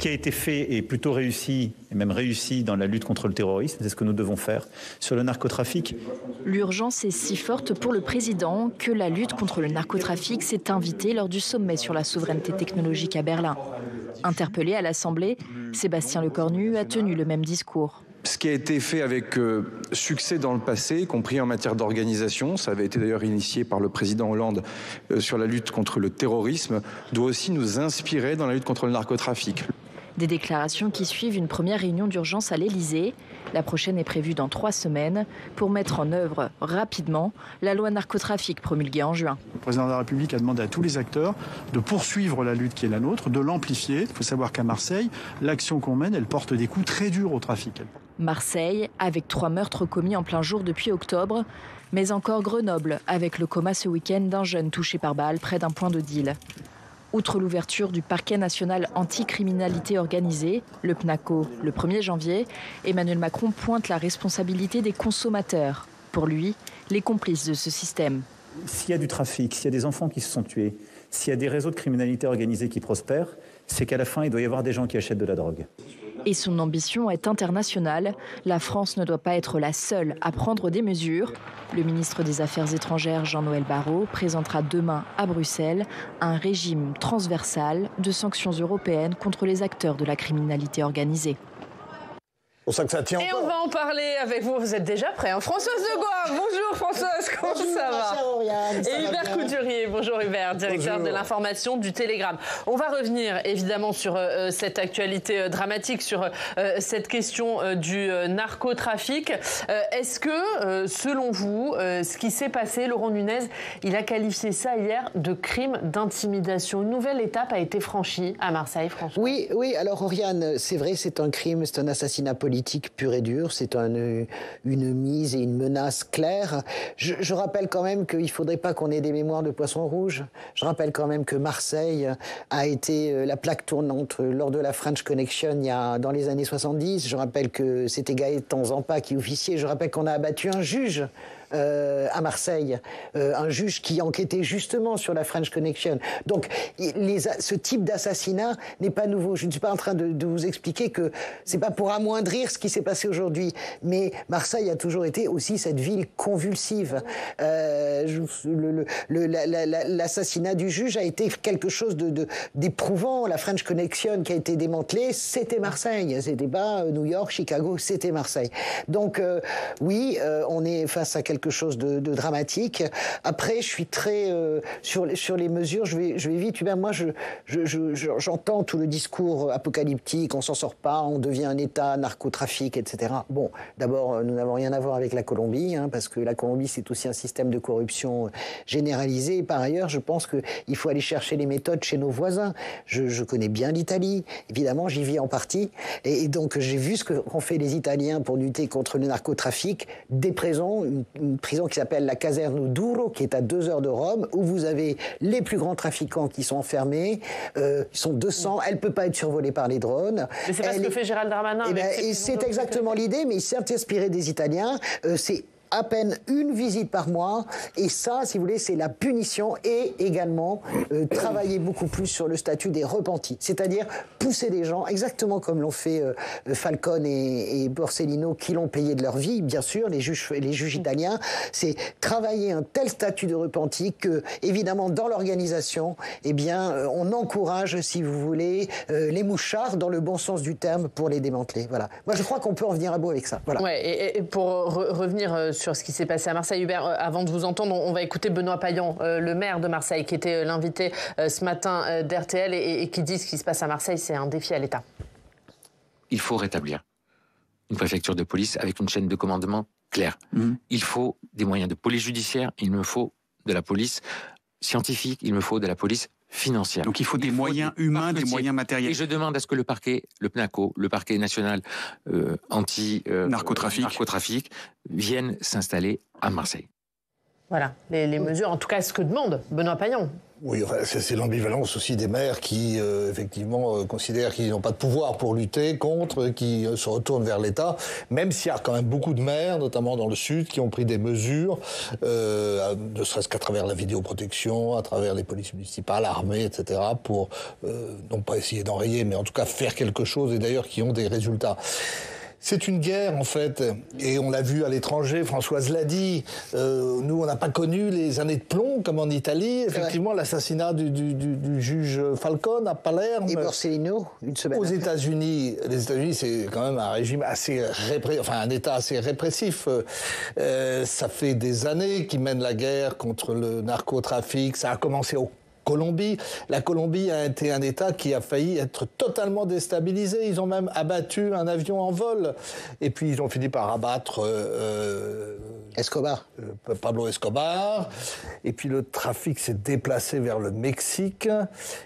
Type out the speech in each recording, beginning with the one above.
qui a été fait est plutôt réussi, et même réussi dans la lutte contre le terrorisme. C'est ce que nous devons faire sur le narcotrafic. L'urgence est si forte pour le président que la lutte contre le narcotrafic s'est invitée lors du sommet sur la souveraineté technologique à Berlin. Interpellé à l'Assemblée, Sébastien Lecornu a tenu le même discours. Ce qui a été fait avec succès dans le passé, y compris en matière d'organisation, ça avait été d'ailleurs initié par le président Hollande sur la lutte contre le terrorisme, doit aussi nous inspirer dans la lutte contre le narcotrafic. Des déclarations qui suivent une première réunion d'urgence à l'Élysée. La prochaine est prévue dans 3 semaines pour mettre en œuvre rapidement la loi narcotrafic promulguée en juin. Le président de la République a demandé à tous les acteurs de poursuivre la lutte qui est la nôtre, de l'amplifier. Il faut savoir qu'à Marseille, l'action qu'on mène, elle porte des coups très durs au trafic. Marseille, avec 3 meurtres commis en plein jour depuis octobre, mais encore Grenoble, avec le coma ce week-end d'un jeune touché par balle près d'un point de deal. Outre l'ouverture du parquet national anti-criminalité organisée, le PNACO, le 1er janvier, Emmanuel Macron pointe la responsabilité des consommateurs. Pour lui, les complices de ce système. S'il y a du trafic, s'il y a des enfants qui se sont tués, s'il y a des réseaux de criminalité organisée qui prospèrent, c'est qu'à la fin, il doit y avoir des gens qui achètent de la drogue. Et son ambition est internationale. La France ne doit pas être la seule à prendre des mesures. Le ministre des Affaires étrangères, Jean-Noël Barrot, présentera demain à Bruxelles un régime transversal de sanctions européennes contre les acteurs de la criminalité organisée. Pour ça que ça tient et encore. On va en parler avec vous. Vous êtes déjà prêts, hein? Françoise de Gois, bonjour Françoise, comment ça va? Et Hubert Couturier, bonjour Hubert, directeur de l'information du Télégramme. On va revenir évidemment sur cette actualité dramatique, sur cette question du narcotrafic. Est-ce que, selon vous, ce qui s'est passé, Laurent Nunez, il a qualifié ça hier de crime d'intimidation. Une nouvelle étape a été franchie à Marseille, François. Oui, alors Oriane, c'est vrai, c'est un crime, c'est un assassinat politique pur et dur, c'est une mise et une menace claire. Je rappelle quand même qu'il ne faudrait pas qu'on ait des mémoires de poisson rouge. Je rappelle quand même que Marseille a été la plaque tournante lors de la French Connection dans les années 70. Je rappelle que c'était Gaëtan Zampa qui officiait. Je rappelle qu'on a abattu un juge à Marseille, un juge qui enquêtait justement sur la French Connection. Donc, ce type d'assassinat n'est pas nouveau. Je ne suis pas en train de vous expliquer que c'est pas pour amoindrir ce qui s'est passé aujourd'hui, mais Marseille a toujours été aussi cette ville convulsive. L'assassinat du juge a été quelque chose d'éprouvant. La French Connection qui a été démantelée, c'était Marseille. C'était pas New York, Chicago, c'était Marseille. Donc, oui, on est face à quelque chose de dramatique. Après, je suis très sur les mesures. Je vais vite. Hubert, moi, j'entends tout le discours apocalyptique. On s'en sort pas. On devient un État narcotrafic, etc. Bon, d'abord, nous n'avons rien à voir avec la Colombie, parce que la Colombie, c'est aussi un système de corruption généralisé. Et par ailleurs, je pense qu'il faut aller chercher les méthodes chez nos voisins. Je connais bien l'Italie. Évidemment, j'y vis en partie. Et donc, j'ai vu ce qu'ont fait les Italiens pour lutter contre le narcotrafic. Des prisons, une prison qui s'appelle la Caserno Duro, qui est à 2 heures de Rome, où vous avez les plus grands trafiquants qui sont enfermés. Ils sont 200. Elle ne peut pas être survolée par les drones. Mais c'est pas ce que fait Gérald Darmanin. Et c'est exactement l'idée, mais il s'est inspiré des Italiens. C'est à peine une visite par mois, et ça, si vous voulez, c'est la punition, et également travailler beaucoup plus sur le statut des repentis, c'est-à-dire pousser des gens, exactement comme l'ont fait Falcone et Borsellino, qui l'ont payé de leur vie, bien sûr, les juges italiens, c'est travailler un tel statut de repenti que, évidemment, dans l'organisation, eh bien, on encourage, si vous voulez, les mouchards, dans le bon sens du terme, pour les démanteler. Voilà. Moi, je crois qu'on peut en venir à bout avec ça. Voilà. Ouais, et pour revenir sur ce qui s'est passé à Marseille, Hubert, avant de vous entendre, on va écouter Benoît Payan, le maire de Marseille, qui était l'invité ce matin d'RTL et qui dit ce qui se passe à Marseille, c'est un défi à l'État. Il faut rétablir une préfecture de police avec une chaîne de commandement claire. Il faut des moyens de police judiciaire, il me faut de la police scientifique, il me faut de la police financière. Donc il faut des moyens humains, des moyens matériels. Et je demande à ce que le parquet, le PNACO, le parquet national anti-narcotrafic, viennent s'installer à Marseille. Voilà, les mesures, en tout cas ce que demande Benoît Payan. Oui, enfin, c'est l'ambivalence aussi des maires qui, effectivement, considèrent qu'ils n'ont pas de pouvoir pour lutter contre, qui se retournent vers l'État, même s'il y a quand même beaucoup de maires, notamment dans le Sud, qui ont pris des mesures, ne serait-ce qu'à travers la vidéoprotection, à travers les polices municipales, l'armée, etc., pour, non pas essayer d'enrayer, mais en tout cas faire quelque chose, et d'ailleurs qui ont des résultats. C'est une guerre, en fait, et on l'a vu à l'étranger, Françoise l'a dit, nous, on n'a pas connu les années de plomb, comme en Italie, effectivement, l'assassinat du juge Falcone à Palerme. Et Borsellino, une semaine aux après. États-Unis, les États-Unis, c'est quand même un régime assez un État assez répressif. Ça fait des années qu'ils mènent la guerre contre le narcotrafic, ça a commencé au Colombie. La Colombie a été un État qui a failli être totalement déstabilisé. Ils ont même abattu un avion en vol. Et puis ils ont fini par abattre Escobar. Pablo Escobar. Et puis le trafic s'est déplacé vers le Mexique.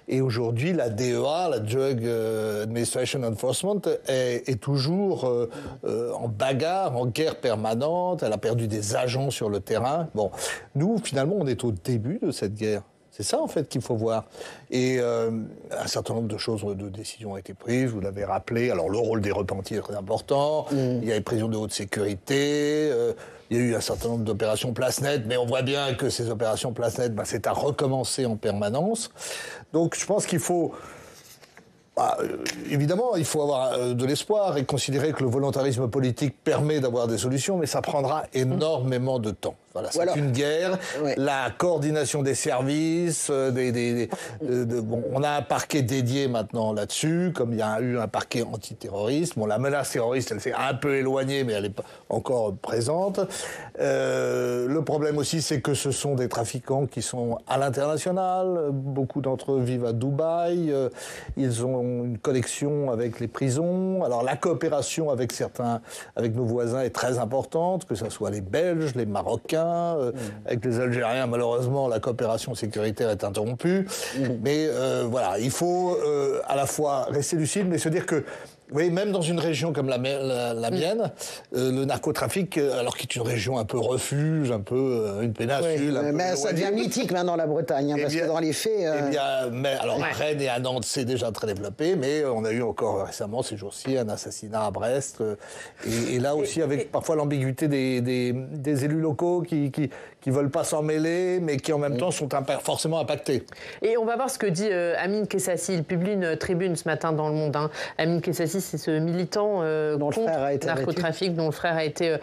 Et aujourd'hui, la DEA, la Drug Administration Enforcement, est toujours en bagarre, en guerre permanente. Elle a perdu des agents sur le terrain. Bon, nous, finalement, on est au début de cette guerre. C'est ça, en fait, qu'il faut voir. Et un certain nombre de choses, de décisions ont été prises, vous l'avez rappelé. Alors, le rôle des repentis est très important. Il y a les prisons de haute sécurité. Il y a eu un certain nombre d'opérations place nette, mais on voit bien que ces opérations place nette, c'est à recommencer en permanence. Donc, je pense qu'il faut... évidemment, il faut avoir de l'espoir et considérer que le volontarisme politique permet d'avoir des solutions, mais ça prendra énormément de temps. Voilà, c'est une guerre. Ouais. La coordination des services, on a un parquet dédié maintenant là-dessus, comme il y a eu un parquet antiterroriste. Bon, la menace terroriste, elle s'est un peu éloignée, mais elle est encore présente. Le problème aussi, c'est que ce sont des trafiquants qui sont à l'international. Beaucoup d'entre eux vivent à Dubaï. Ils ont une connexion avec les prisons. Alors, la coopération avec nos voisins est très importante, que ce soit les Belges, les Marocains. Avec les Algériens, malheureusement, la coopération sécuritaire est interrompue. Mais voilà, il faut à la fois rester lucide, mais se dire que, oui, même dans une région comme la mienne, le narcotrafic, alors qu'il est une région un peu refuge, un peu une péninsule... Oui, mais ça devient mythique maintenant, la Bretagne, parce que dans les faits... À Rennes et à Nantes, c'est déjà très développé, mais on a eu encore récemment, ces jours-ci, un assassinat à Brest, et là aussi, avec parfois l'ambiguïté des élus locaux qui veulent pas s'en mêler, mais qui en même temps sont forcément impactés. Et on va voir ce que dit Amin Kessassi. Il publie une tribune ce matin dans Le Monde. Amin Kessassi, c'est ce militant contre le narcotrafic dont le frère a été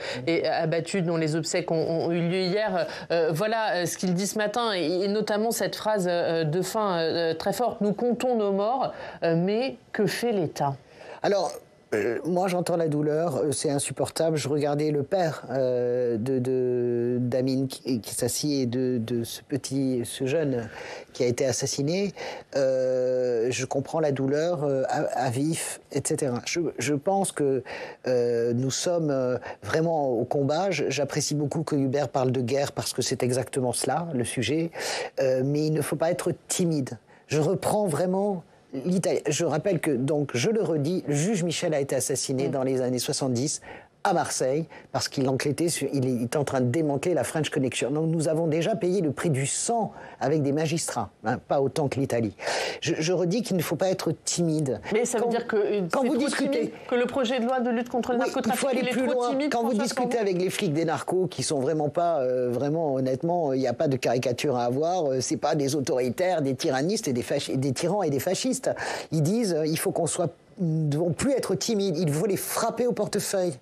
abattu, dont les obsèques ont eu lieu hier. Voilà ce qu'il dit ce matin, et notamment cette phrase de fin très forte. Nous comptons nos morts, mais que fait l'État ? Alors... moi, j'entends la douleur, c'est insupportable. Je regardais le père d'Amin Kessassi et de ce jeune qui a été assassiné. Je comprends la douleur à vif, etc. Je pense que nous sommes vraiment au combat. J'apprécie beaucoup que Hubert parle de guerre parce que c'est exactement cela, le sujet. Mais il ne faut pas être timide. Je reprends vraiment... l'Italie. Je rappelle que, donc, je le redis, le juge Michel a été assassiné dans les années 70 à Marseille, parce qu'il il est en train de démanteler la French Connection. Donc nous avons déjà payé le prix du sang avec des magistrats, pas autant que l'Italie. Je redis qu'il ne faut pas être timide. Mais ça veut dire que quand vous discutez que le projet de loi de lutte contre le narcotrafic, il faut aller plus loin. Quand vous discutez avec les flics des narcos, qui sont vraiment pas, vraiment honnêtement, il n'y a pas de caricature à avoir. C'est pas des autoritaires, des tyrannistes et des tyrans et des fascistes. Ils disent, il faut qu'on soit, ne devons plus être timides. Il faut les frapper au portefeuille.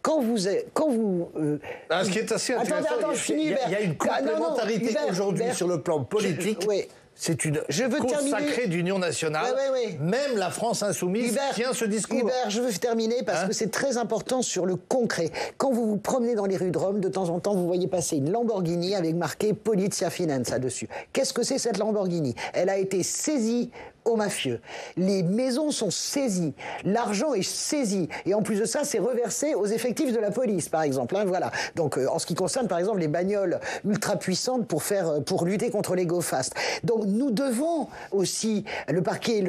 Ce qui est assez intéressant, il y a une complémentarité aujourd'hui sur le plan politique. C'est une cause sacrée d'union nationale. Même la France insoumise tient ce discours. Hubert, je veux terminer parce que c'est très important sur le concret. Quand vous vous promenez dans les rues de Rome, de temps en temps, vous voyez passer une Lamborghini avec marqué Polizia Finanza dessus. Qu'est-ce que c'est cette Lamborghini ? Elle a été saisie aux mafieux. Les maisons sont saisies, l'argent est saisi, et en plus de ça, c'est reversé aux effectifs de la police, par exemple. Voilà. Donc, en ce qui concerne, par exemple, les bagnoles ultra puissantes pour lutter contre les go-fast. Donc, nous devons aussi le parquet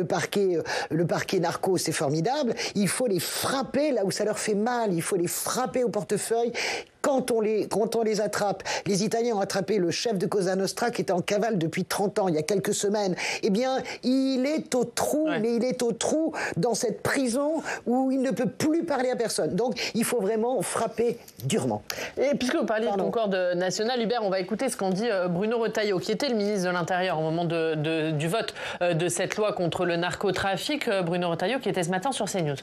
narco, c'est formidable. Il faut les frapper là où ça leur fait mal. Il faut les frapper au portefeuille. quand on les attrape, les Italiens ont attrapé le chef de Cosa Nostra qui était en cavale depuis 30 ans, il y a quelques semaines, eh bien, il est au trou, mais il est au trou dans cette prison où il ne peut plus parler à personne. Donc, il faut vraiment frapper durement. Et puisque vous parliez de Concorde nationale, Hubert, on va écouter ce qu'en dit Bruno Retailleau, qui était le ministre de l'Intérieur au moment du vote de cette loi contre le narcotrafic. Bruno Retailleau qui était ce matin sur CNews.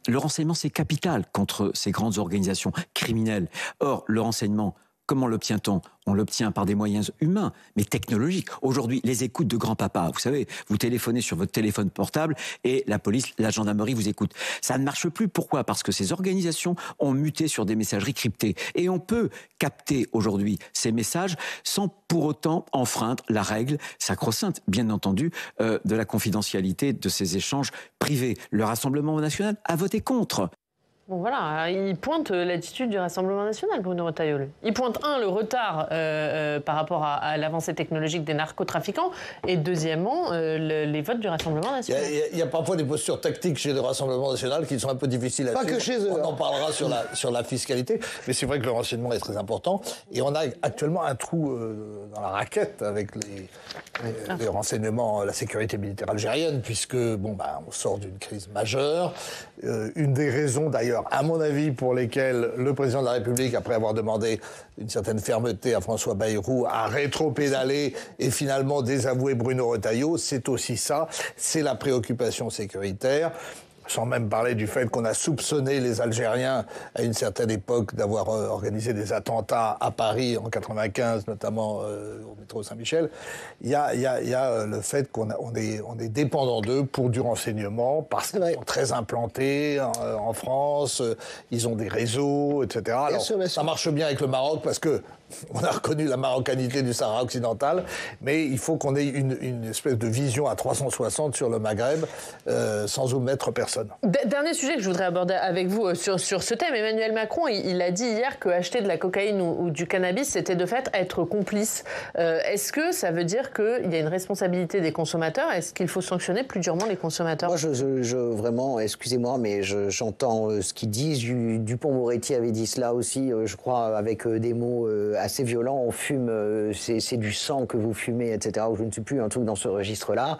Le renseignement, c'est capital contre ces grandes organisations criminelles. Or, le renseignement, comment l'obtient-on ? On l'obtient par des moyens humains, mais technologiques. Aujourd'hui, les écoutes de grand-papa, vous savez, vous téléphonez sur votre téléphone portable et la police, la gendarmerie vous écoute. Ça ne marche plus. Pourquoi ? Parce que ces organisations ont muté sur des messageries cryptées. Et on peut capter aujourd'hui ces messages sans pour autant enfreindre la règle sacro-sainte, bien entendu, de la confidentialité de ces échanges privés. Le Rassemblement national a voté contre. Bon voilà, il pointe l'attitude du Rassemblement national, Bruno Retailleau. Il pointe, le retard par rapport à l'avancée technologique des narcotrafiquants, et deuxièmement, les votes du Rassemblement national. Il y a parfois des postures tactiques chez le Rassemblement national qui sont un peu difficiles à suivre. Pas que chez eux. On en parlera sur la fiscalité, mais c'est vrai que le renseignement est très important, et on a actuellement un trou dans la raquette avec les renseignements, la sécurité militaire algérienne, puisque on sort d'une crise majeure. Une des raisons d'ailleurs, à mon avis, pour lesquelles le président de la République, après avoir demandé une certaine fermeté à François Bayrou, a rétro-pédalé et finalement désavoué Bruno Retailleau, c'est aussi ça, c'est la préoccupation sécuritaire. Sans même parler du fait qu'on a soupçonné les Algériens à une certaine époque d'avoir organisé des attentats à Paris en 95, notamment au métro Saint-Michel. Il y a le fait qu'on est dépendant d'eux pour du renseignement, parce qu'ils sont très implantés en France, ils ont des réseaux, etc. Alors, ça marche bien avec le Maroc parce que on a reconnu la marocanité du Sahara occidental, mais il faut qu'on ait une espèce de vision à 360 sur le Maghreb, sans omettre personne. Dernier sujet que je voudrais aborder avec vous sur ce thème. Emmanuel Macron, il a dit hier qu'acheter de la cocaïne ou du cannabis, c'était de fait être complice. Est-ce que ça veut dire qu'il y a une responsabilité des consommateurs ? Est-ce qu'il faut sanctionner plus durement les consommateurs ? Moi, vraiment, excusez-moi, mais j'entends ce qu'ils disent. Dupond-Moretti avait dit cela aussi, je crois, avec des mots assez violent, on fume, c'est du sang que vous fumez, etc. Ou je ne sais plus, un truc dans ce registre-là.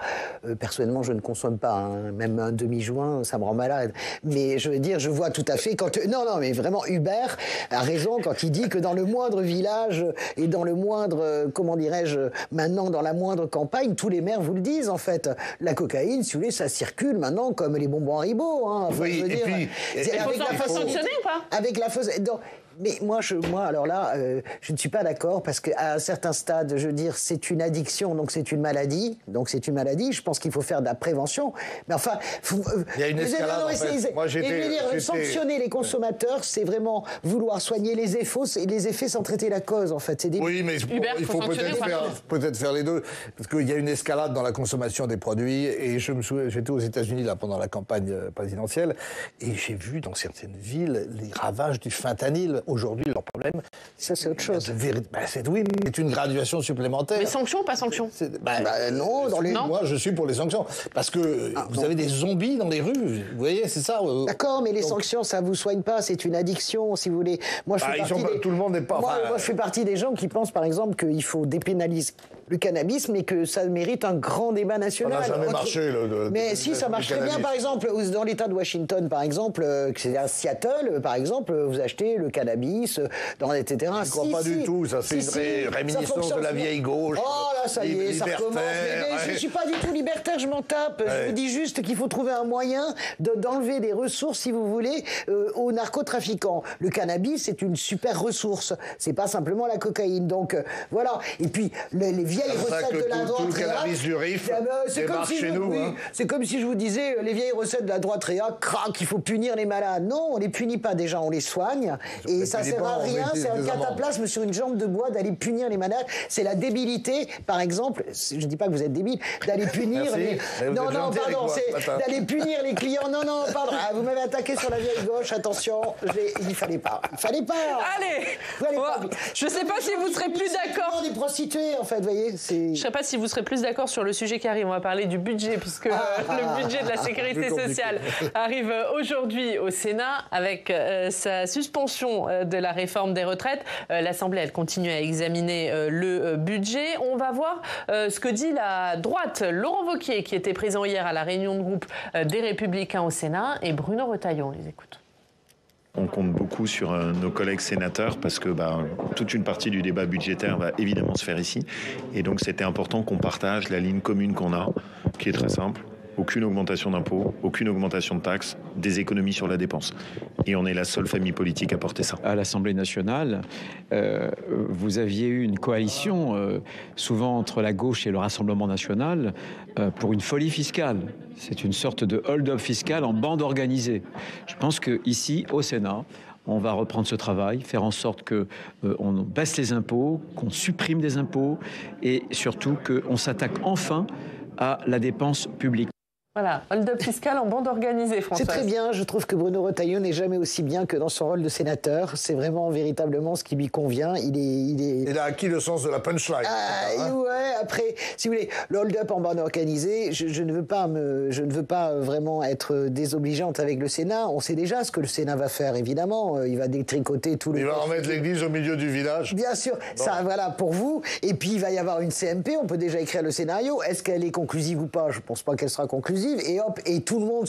Personnellement, je ne consomme pas, même un demi-joint, ça me rend malade. Mais je veux dire, je vois tout à fait quand... Non, mais vraiment, Hubert a raison quand il dit que dans le moindre village et dans le moindre, comment dirais-je, maintenant dans la moindre campagne, tous les maires vous le disent, en fait. La cocaïne, si vous voulez, ça circule maintenant comme les bonbons Haribo. Enfin, oui, je veux dire, il faut sanctionner ou pas ? Avec la fausse... Mais moi, alors là, je ne suis pas d'accord parce qu'à un certain stade, je veux dire, c'est une addiction, donc c'est une maladie. Je pense qu'il faut faire de la prévention. Mais enfin, il y a une escalade. Sanctionner les consommateurs, c'est vraiment vouloir soigner les effets sans traiter la cause. En fait, c'est des... Oui, mais Hubert, il faut peut-être faire les deux, parce qu'il y a une escalade dans la consommation des produits. Et je me souviens, j'étais aux États-Unis là pendant la campagne présidentielle, et j'ai vu dans certaines villes les ravages du fentanyl. Aujourd'hui, leur problème, ça c'est autre chose. C'est une graduation supplémentaire. Mais sanction ou pas sanction ? Non, moi je suis pour les sanctions. Parce que vous avez des zombies dans les rues, vous voyez, c'est ça. D'accord, mais les sanctions, ça ne vous soigne pas, c'est une addiction, si vous voulez. Moi, tout le monde n'est pas... Moi, je fais partie des gens qui pensent, par exemple, qu'il faut dépénaliser le cannabis, mais que ça mérite un grand débat national. Ça n'a jamais marché. Mais si, ça marche très bien. Par exemple, dans l'État de Washington, par exemple, c'est à Seattle, par exemple, vous achetez le cannabis, etc. Je ne crois pas du tout. Ça, c'est une réminiscence de la vieille gauche. Oh là, ça y est, ça recommence. Je ne suis pas du tout libertaire, je m'en tape. Je vous dis juste qu'il faut trouver un moyen d'enlever des ressources, si vous voulez, aux narcotrafiquants. Le cannabis, c'est une super ressource. C'est pas simplement la cocaïne. Donc, voilà. Et puis, les vieilles recettes de la droite... Tout le cannabis du RIF débarque chez nous. C'est comme si je vous disais, les vieilles recettes de la droite réa, crac, il faut punir les malades. Non, on les punit pas déjà, on les soigne. Et ça sert à rien, c'est un cataplasme sur une jambe de bois d'aller punir les malades. C'est la débilité, par exemple, je ne dis pas que vous êtes débile, d'aller punir d'aller punir les clients. Non, pardon, vous m'avez attaqué sur la vieille gauche, attention, il fallait pas. Allez, je ne sais pas si vous serez plus d'accord. Des prostituées, en fait, vous voyez. voyez, je ne sais pas si vous serez plus d'accord sur le sujet qui arrive. On va parler du budget, puisque le budget de la sécurité sociale arrive aujourd'hui au Sénat avec sa suspension de la réforme des retraites. L'Assemblée, elle continue à examiner le budget. On va voir ce que dit la droite. Laurent Wauquiez, qui était présent hier à la réunion de groupe des Républicains au Sénat, et Bruno Retailleau. On les écoute. On compte beaucoup sur nos collègues sénateurs parce que toute une partie du débat budgétaire va évidemment se faire ici. Et donc c'était important qu'on partage la ligne commune qu'on a, qui est très simple. Aucune augmentation d'impôts, aucune augmentation de taxes, des économies sur la dépense. Et on est la seule famille politique à porter ça. À l'Assemblée nationale, vous aviez eu une coalition, souvent entre la gauche et le Rassemblement national, pour une folie fiscale. C'est une sorte de hold-up fiscal en bande organisée. Je pense qu'ici, au Sénat, on va reprendre ce travail, faire en sorte qu'on baisse les impôts, qu'on supprime des impôts et surtout qu'on s'attaque enfin à la dépense publique. Voilà, hold-up fiscal en bande organisée, François. C'est très bien, je trouve que Bruno Retailleau n'est jamais aussi bien que dans son rôle de sénateur. C'est vraiment véritablement ce qui lui convient. Il a acquis le sens de la punchline. Ouais, après, si vous voulez, le hold-up en bande organisée, je ne veux pas vraiment être désobligeante avec le Sénat. On sait déjà ce que le Sénat va faire, évidemment. Il va détricoter tout le... Il va remettre l'église au milieu du village. Bien sûr, ça, voilà, pour vous. Et puis, il va y avoir une CMP, on peut déjà écrire le scénario. Est-ce qu'elle est conclusive ou pas? Je ne pense pas qu'elle sera conclusive. Et hop, et tout le monde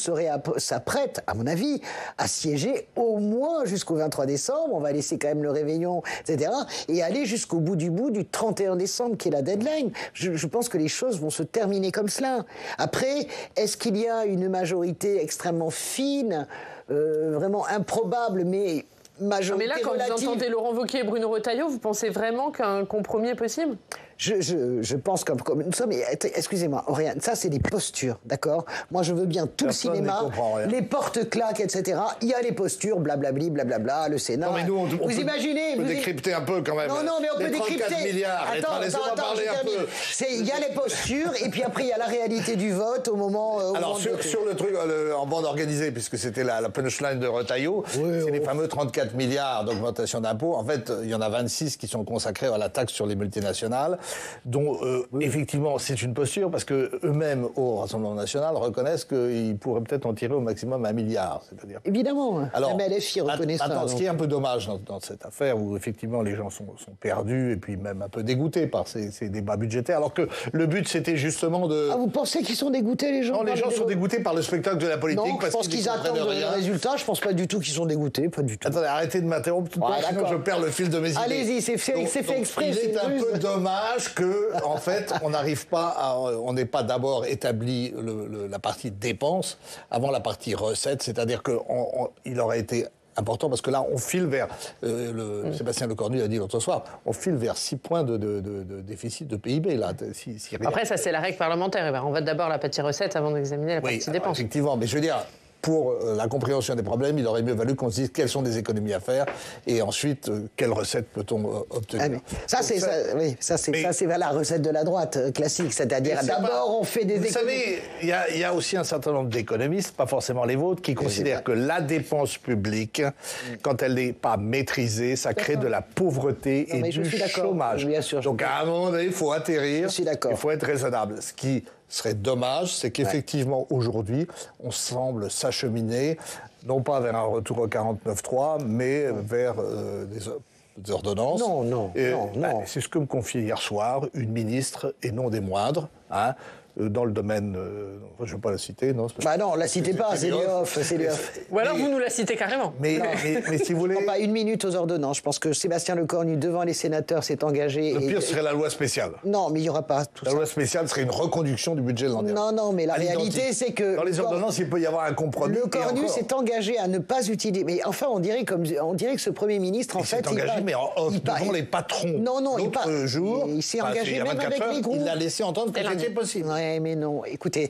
s'apprête, à mon avis, à siéger au moins jusqu'au 23 décembre. On va laisser quand même le réveillon, etc. Et aller jusqu'au bout du 31 décembre, qui est la deadline. Je pense que les choses vont se terminer comme cela. Après, est-ce qu'il y a une majorité extrêmement fine, vraiment improbable, mais majorité mais là, quand relative. vous entendez Laurent Wauquiez et Bruno Retailleau, vous pensez vraiment qu'un compromis est possible? Je pense comme nous sommes, excusez-moi, Oriane, ça c'est des postures, d'accord? Moi je veux bien tout Personne le cinéma, les portes claques, etc. Il y a les postures, blablabli, blablabla, le Sénat. Non, mais nous, vous imaginez, on peut décrypter un peu quand même. Non, mais on peut décrypter. 34 milliards. Attends, parler un peu. Il y a les postures et puis après il y a la réalité du vote au moment. Alors sur le truc en bande organisée, puisque c'était la punchline de Retailleau, c'est les fameux 34 milliards d'augmentation d'impôts. En fait, il y en a 26 qui sont consacrés à la taxe sur les multinationales, dont effectivement c'est une posture parce que eux-mêmes au Rassemblement national reconnaissent qu'ils pourraient peut-être en tirer au maximum 1 milliard. C'est-à-dire. Évidemment. Alors, la MLFI reconnaît ça. Attends, ce qui est un peu dommage dans cette affaire où effectivement les gens sont perdus et puis même un peu dégoûtés par ces débats budgétaires, alors que le but c'était justement de. Ah, vous pensez qu'ils sont dégoûtés les gens? Non, les gens sont dégoûtés par le spectacle de la politique. Non, parce je pense qu'ils attendent le résultat. Je pense pas du tout qu'ils sont dégoûtés, pas du tout. Attendez, arrêtez de m'interrompre, sinon je perds le fil de mes idées. Allez-y, c'est fait exprès. Il est un peu dommage que, en fait, on n'ait pas d'abord établi la partie dépenses avant la partie recettes, c'est-à-dire qu'il aurait été important parce que là, on file vers, Sébastien Lecornu l'a dit l'autre soir, on file vers 6 points de déficit de PIB. Là, Après, ça, c'est la règle parlementaire. On va d'abord la partie recette avant d'examiner la partie dépenses. Effectivement, mais je veux dire, pour la compréhension des problèmes, il aurait mieux valu qu'on se dise quelles sont les économies à faire et ensuite quelles recettes peut-on obtenir. Ça c'est la recette de la droite classique, c'est-à-dire d'abord on fait des économies. Vous savez, il y a aussi un certain nombre d'économistes, pas forcément les vôtres, qui considèrent que la dépense publique, quand elle n'est pas maîtrisée, ça crée de la pauvreté et du chômage. Bien sûr, donc à un moment donné, il faut atterrir, il faut être raisonnable. Ce qui serait dommage, c'est qu'effectivement, aujourd'hui, on semble s'acheminer, non pas vers un retour au 49.3, mais vers des ordonnances. Non. C'est ce que me confiait hier soir une ministre, et non des moindres, dans le domaine... je ne vais pas la citer, non? Non, la citez pas, c'est off. Ou alors vous nous la citez carrément. Mais si vous voulez... Pas 1 minute aux ordonnances. Je pense que Sébastien Lecornu, devant les sénateurs, s'est engagé... Le pire serait la loi spéciale. Non, mais il n'y aura pas tout ça. La loi spéciale serait une reconduction du budget de l'an dernier. Non, mais la réalité, c'est que... Dans les ordonnances, il peut y avoir un compromis. Lecornu s'est engagé à ne pas utiliser... Mais enfin, on dirait que ce Premier ministre, en fait... Il s'est engagé, mais en off, devant les patrons. Non, l'autre jour... Il s'est engagé même avec les groupes. Il a laissé entendre que c'était possible. Ouais, mais non. Écoutez,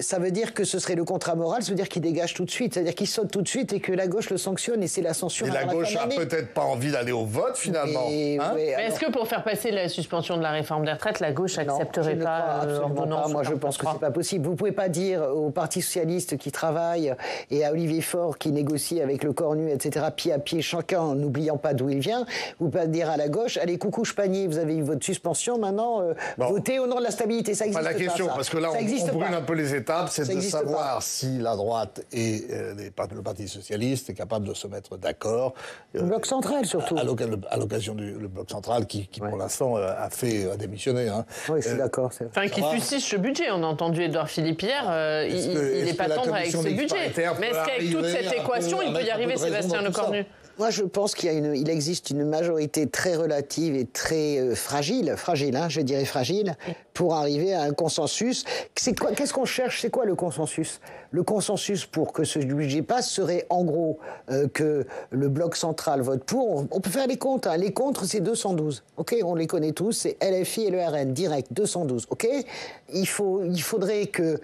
ça veut dire que ce serait le contrat moral, ça veut dire qu'il dégage tout de suite, c'est-à-dire qu'il saute tout de suite et que la gauche le sanctionne et c'est la censure. Mais la gauche a peut-être pas envie d'aller au vote finalement. Mais est-ce que pour faire passer la suspension de la réforme des retraites, la gauche n'accepterait pas l'ordonnance? Moi, je pense que c'est pas possible. Vous pouvez pas dire au Parti socialiste qui travaille et à Olivier Faure qui négocie avec le Cornu, etc., pied à pied, chacun, n'oubliant pas d'où il vient, vous pouvez pas dire à la gauche, allez, coucou Chpanier, vous avez eu votre suspension, maintenant, votez au nom de la stabilité. Ça existe pas. La question, ça. parce que là, on brûle un peu les étapes, c'est de savoir si la droite et le Parti socialiste est capable de se mettre d'accord. Le bloc central, surtout. À l'occasion du Bloc central qui pour l'instant, a démissionné. Hein. Oui, je suis d'accord. Enfin, qui fustige ce budget. On a entendu Édouard Philippe hier, il n'est pas tendre avec ce budget. Mais est-ce qu'avec toute cette équation, il peut y arriver, Sébastien Lecornu? Moi, je pense qu'il existe une majorité très relative et très fragile, je dirais fragile, pour arriver à un consensus. Qu'est-ce qu'on cherche? C'est quoi le consensus? Le consensus pour que ce budget passe serait en gros que le bloc central vote pour. On peut faire les comptes. Hein. Les contre, c'est 212. Ok, on les connaît tous. C'est LFI et le RN direct 212. Ok. Il faudrait que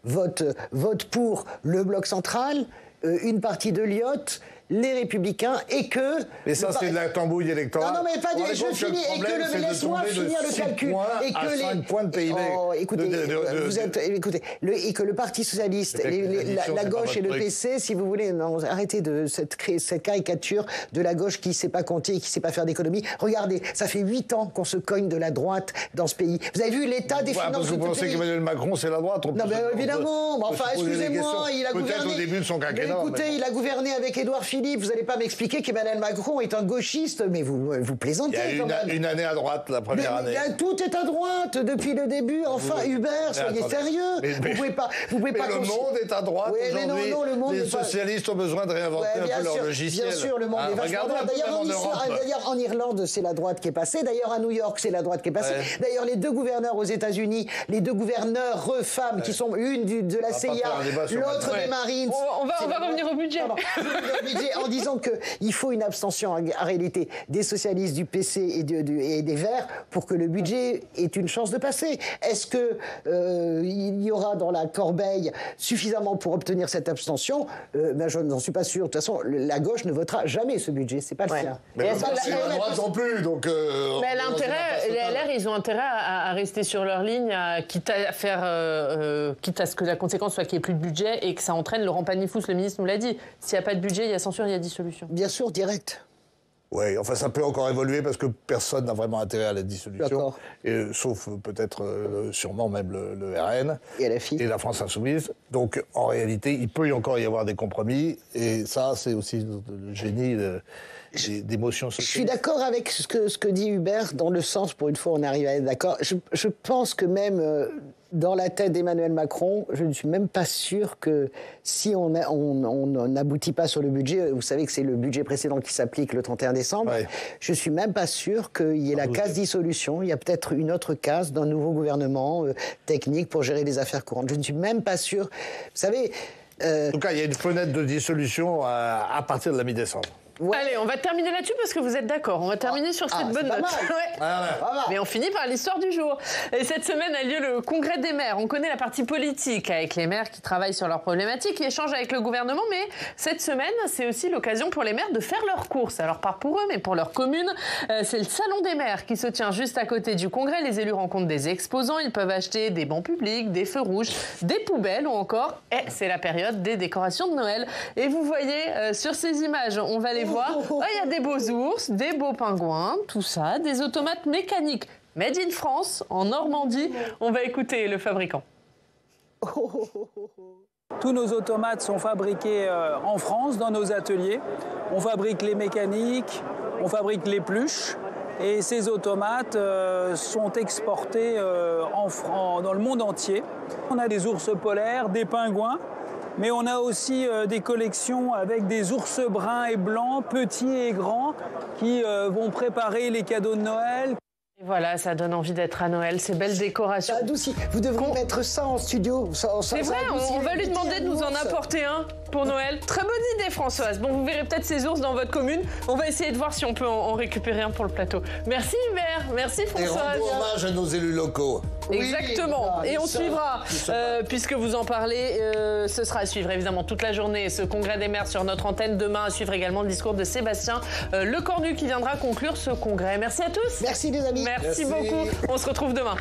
vote pour le bloc central, une partie de l'IOT, les Républicains et que... Mais ça, c'est de la tambouille électorale. Non, mais pas du... Je finis. Et que laisse-moi finir le calcul. Et que 5 points de PIB. Oh, écoutez, et que le Parti socialiste, la gauche et le PC, si vous voulez, non, arrêtez de créer cette caricature de la gauche qui ne sait pas compter et qui ne sait pas faire d'économie. Regardez, ça fait 8 ans qu'on se cogne de la droite dans ce pays. Vous avez vu l'état des finances de ce pays? Vous pensez qu'Emmanuel Macron, c'est la droite? Non, mais évidemment. Enfin, excusez-moi, il a gouverné... Peut-être au début de son quinquennat. Écoutez, il a gouverné avec Édouard Philippe. Vous n'allez pas m'expliquer qu'Emmanuel Macron est un gauchiste, mais vous plaisantez. Il y a une année à droite, la première année. Tout est à droite depuis le début. Enfin, Hubert, soyez sérieux. Vous pouvez pas le monde est à droite aujourd'hui. Non, le monde les socialistes ont besoin de réinventer un peu leur logiciel. Bien sûr, le monde est vachement droit. D'ailleurs, en Irlande, c'est la droite qui est passée. D'ailleurs, à New York, c'est la droite qui est passée. D'ailleurs, les deux gouverneurs aux États-Unis, les deux gouverneurs femmes, qui sont une de la CIA, l'autre des Marines. On va revenir au budget. En disant qu'il faut une abstention en réalité des socialistes, du PC et des Verts pour que le budget ait une chance de passer. Est-ce qu'il y aura dans la corbeille suffisamment pour obtenir cette abstention? Je n'en suis pas sûr. De toute façon, la gauche ne votera jamais ce budget. C'est pas le cas. Mais la droite non plus. Donc, mais les LR, ils ont intérêt à rester sur leur ligne, quitte à ce que la conséquence soit qu'il n'y ait plus de budget et que ça entraîne Laurent Pagny-Fous, le ministre nous l'a dit. S'il n'y a pas de budget, il y a censure, il y a dissolution. Bien sûr, direct. Oui, enfin ça peut encore évoluer parce que personne n'a vraiment intérêt à la dissolution, sauf peut-être sûrement même le RN et la France Insoumise. Donc en réalité, il peut encore y avoir des compromis et ça c'est aussi le génie des motions sociales. Je suis d'accord avec ce que dit Hubert dans le sens, pour une fois on arrive à être d'accord. Je pense que même... dans la tête d'Emmanuel Macron, je ne suis même pas sûr que si on n'aboutit pas sur le budget, vous savez que c'est le budget précédent qui s'applique le 31 décembre, je ne suis même pas sûr qu'il y ait la case dissolution. Il y a peut-être une autre case d'un nouveau gouvernement technique pour gérer les affaires courantes. Je ne suis même pas sûr. Vous savez... En tout cas, il y a une fenêtre de dissolution à partir de la mi-décembre. Ouais. Allez, on va terminer là-dessus parce que vous êtes d'accord. On va terminer sur cette bonne note. Mais on finit par l'histoire du jour. Et cette semaine a lieu le congrès des maires. On connaît la partie politique avec les maires qui travaillent sur leurs problématiques, qui échangent avec le gouvernement. Mais cette semaine, c'est aussi l'occasion pour les maires de faire leurs courses. Alors pas pour eux, mais pour leur commune. C'est le salon des maires qui se tient juste à côté du congrès. Les élus rencontrent des exposants. Ils peuvent acheter des bancs publics, des feux rouges, des poubelles ou encore, c'est la période des décorations de Noël. Et vous voyez sur ces images, on va les voir. Il y a des beaux ours, des beaux pingouins, tout ça, des automates mécaniques made in France, en Normandie. On va écouter le fabricant. Tous nos automates sont fabriqués en France, dans nos ateliers. On fabrique les mécaniques, on fabrique les pluches. Et ces automates sont exportés dans le monde entier. On a des ours polaires, des pingouins. Mais on a aussi des collections avec des ours bruns et blancs, petits et grands, qui vont préparer les cadeaux de Noël. Et voilà, ça donne envie d'être à Noël, ces belles décorations. Ça adoucit. Vous devriez mettre ça en studio. C'est vrai, on va lui demander de nous en apporter un. pour Noël. Très bonne idée, Françoise. Bon, vous verrez peut-être ces ours dans votre commune. On va essayer de voir si on peut en récupérer un pour le plateau. Merci Hubert, merci Françoise. Et rendons hommage à nos élus locaux. Exactement. Oui, et on suivra, puisque vous en parlez, ce sera à suivre évidemment toute la journée, ce congrès des maires sur notre antenne. Demain, à suivre également le discours de Sébastien Lecornu qui viendra conclure ce congrès. Merci à tous. Merci les amis. Merci beaucoup. On se retrouve demain.